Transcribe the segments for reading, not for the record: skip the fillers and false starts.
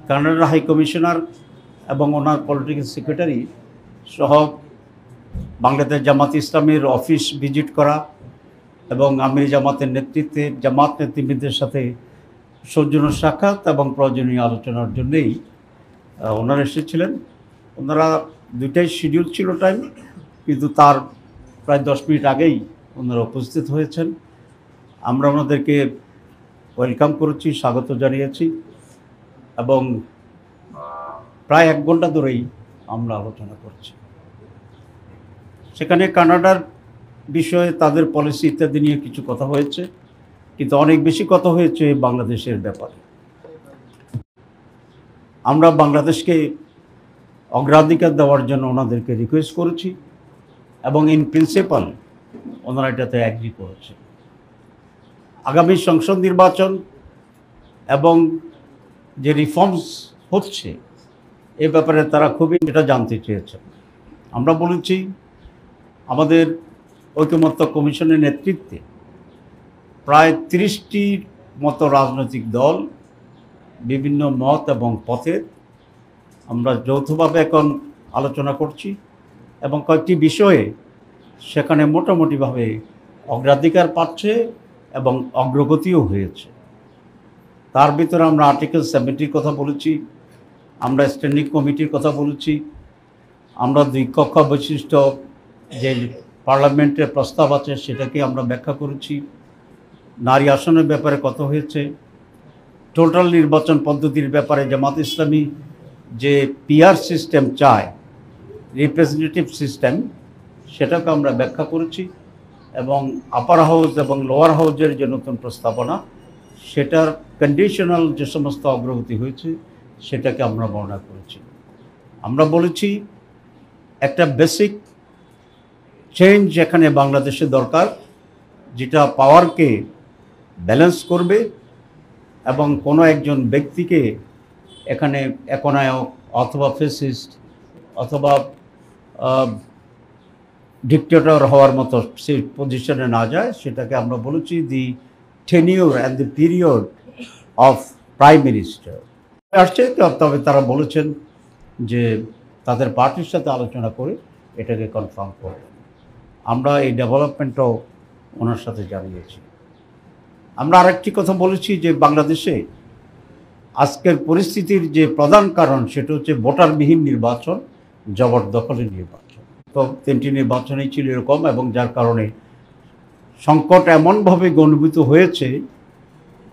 কানাডার high commissioner এবং ওনার political secretary সহ বাংলাদেশ জামাত ইসলামের অফিস ভিজিট করা এবং আমির জামাতের নেতৃত্বে জামাত নেতৃবৃন্দের সাথে সৌজন্য সাক্ষাৎ এবং প্রয়োজনীয় আলোচনার জন্যেই ওনারা এসেছিলেন। ওনারা দুইটাই শিডিউল ছিল টাইম, কিন্তু তার প্রায় 10 মিনিট আগেই ওনারা উপস্থিত হয়েছেন। আমরা ওনাদেরকে ওয়েলকাম করেছি, স্বাগত জানিয়েছি এবং প্রায় 1 ঘন্টা ধরেই আমরা আলোচনা করছি। সেখানে কানাডার বিষয়ে তাদের পলিসি ইত্যাদি নিয়ে কিছু কথা হয়েছে, কিন্তু অনেক বেশি কথা হয়েছে বাংলাদেশের ব্যাপারে। আমরা বাংলাদেশকে অগ্রাধিকার দেওয়ার জন্য ওনাদেরকে রিকোয়েস্ট করেছি এবং ইন প্রিন্সিপাল ওনারা এটাতে অ্যাগ্রি করেছে। আগামী সংসদ নির্বাচন এবং যে রিফর্মস হচ্ছে এ ব্যাপারে তারা খুবই এটা জানতে চেয়েছেন। আমরা বলেছি আমাদের ঐকমত্য কমিশনের নেতৃত্বে প্রায় 30টির মতো রাজনৈতিক দল বিভিন্ন মত এবং পথের আমরা যৌথভাবে এখন আলোচনা করছি এবং কয়েকটি বিষয়ে সেখানে মোটামুটিভাবে অগ্রাধিকার পাচ্ছে এবং অগ্রগতিও হয়েছে। তার ভিতরে আমরা আর্টিকেল 70-র কথা বলেছি, আমরা স্ট্যান্ডিং কমিটির কথা বলেছি, আমরা 2 কক্ষ বিশিষ্ট যে পার্লামেন্টের প্রস্তাব আছে সেটাকে আমরা ব্যাখ্যা করেছি। নারী আসনের ব্যাপারে কথা হয়েছে, টোটাল নির্বাচন পদ্ধতির ব্যাপারে জামাত ইসলামী যে পিআর সিস্টেম চায়, রিপ্রেজেন্টেটিভ সিস্টেম, সেটাকে আমরা ব্যাখ্যা করেছি এবং আপার হাউস এবং লোয়ার হাউসের যে নতুন প্রস্তাবনা সেটার কন্ডিশনাল যে সমস্ত অগ্রগতি হয়েছে সেটাকে আমরা বর্ণনা করেছি। আমরা বলেছি একটা বেসিক চেঞ্জ এখানে বাংলাদেশে দরকার, যেটা পাওয়ারকে ব্যালেন্স করবে এবং কোনো একজন ব্যক্তিকে এখানে একনায়ক অথবা ফ্যাসিস্ট অথবা ডিক্টেটর হওয়ার মতো সেই পজিশনে না যায়। সেটাকে আমরা বলেছি the tenure and the period of prime minister আসছে। তবে তারা বলেছেন যে তাদের পার্টির সাথে আলোচনা করে এটাকে কনফার্ম করবেন। আমরা এই ডেভেলপমেন্টও ওনার সাথে জানিয়েছি। আমরা আরেকটি কথা বলেছি যে বাংলাদেশে আজকের পরিস্থিতির যে প্রধান কারণ সেটা হচ্ছে ভোটারবিহীন নির্বাচন, জবরদখলের নির্বাচন। তো 3টি নির্বাচনই ছিল এরকম এবং যার কারণে সংকট এমনভাবে ঘনীভূত হয়েছে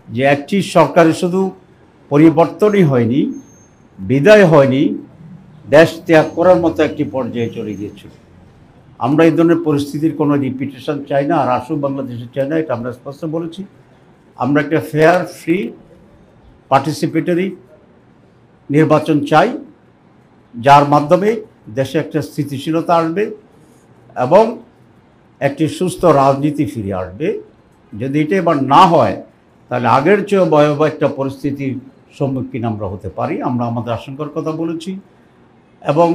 যে একটি সরকারের শুধু পরিবর্তনই হয়নি, বিদায় হয়নি, দেশ ত্যাগ করার মতো একটি পর্যায়ে চলে গিয়েছিল। আমরা এই ধরনের পরিস্থিতির কোনো রিপিটেশন চাই না, আর আসুক বাংলাদেশে চাই না, এটা আমরা স্পষ্ট বলেছি। আমরা একটা ফেয়ার, ফ্রি, পার্টিসিপেটরি নির্বাচন চাই, যার মাধ্যমে দেশে একটা স্থিতিশীলতা আসবে এবং একটি সুস্থ রাজনীতি ফিরে আসবে। যদি এটা এবার না হয় তাহলে আগের চেয়েও ভয়াবহ একটা পরিস্থিতির সম্মুখীন আমরা হতে পারি। আমরা আমাদের আশঙ্কার কথা বলেছি এবং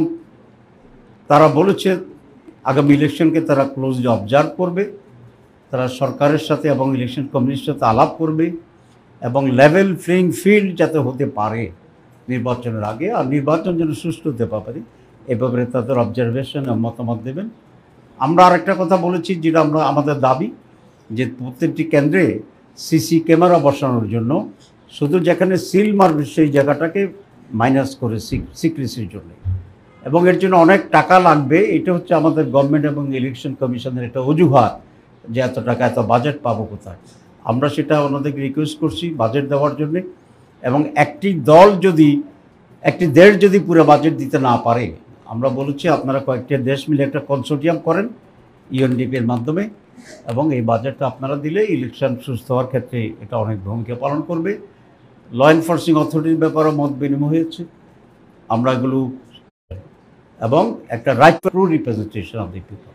তারা বলেছে আগামী ইলেকশনকে তারা ক্লোজলি অবজার্ভ করবে, তারা সরকারের সাথে এবং ইলেকশন কমিশনের সাথে আলাপ করবে এবং লেভেল প্লেইং ফিল্ড যাতে হতে পারে নির্বাচনের আগে, আর নির্বাচন যেন সুষ্ঠু হতে পারে এ ব্যাপারে তাদের অবজারভেশন এবং মতামত দেবেন। আমরা আরেকটা কথা বলেছি যেটা আমরা আমাদের দাবি যে প্রত্যেকটি কেন্দ্রে সিসি ক্যামেরা বসানোর জন্য, শুধু যেখানে সিল মারবে সেই জায়গাটাকে মাইনাস করে সিক্রেসির জন্য, এবং এর জন্য অনেক টাকা লাগবে। এটা হচ্ছে আমাদের গভর্নমেন্ট এবং ইলেকশন কমিশনের একটা অজুহাত যে এত টাকা, এত বাজেট পাবো কোথায়। আমরা সেটা ওনাদেরকে রিকোয়েস্ট করছি বাজেট দেওয়ার জন্যে, এবং একটি দেশ যদি পুরো বাজেট দিতে না পারে, আমরা বলেছি আপনারা কয়েকটি দেশ মিলে একটা কনসোর্টিয়াম করেন ইউএনডিপির মাধ্যমে, এবং এই বাজেটটা আপনারা দিলে ইলেকশন সুস্থ হওয়ার ক্ষেত্রে এটা অনেক ভূমিকা পালন করবে। ল এনফোর্সিং অথরিটির ব্যাপারেও মত বিনিময় হয়েছে। আমরা এগুলো এবং একটা right two representation of the people.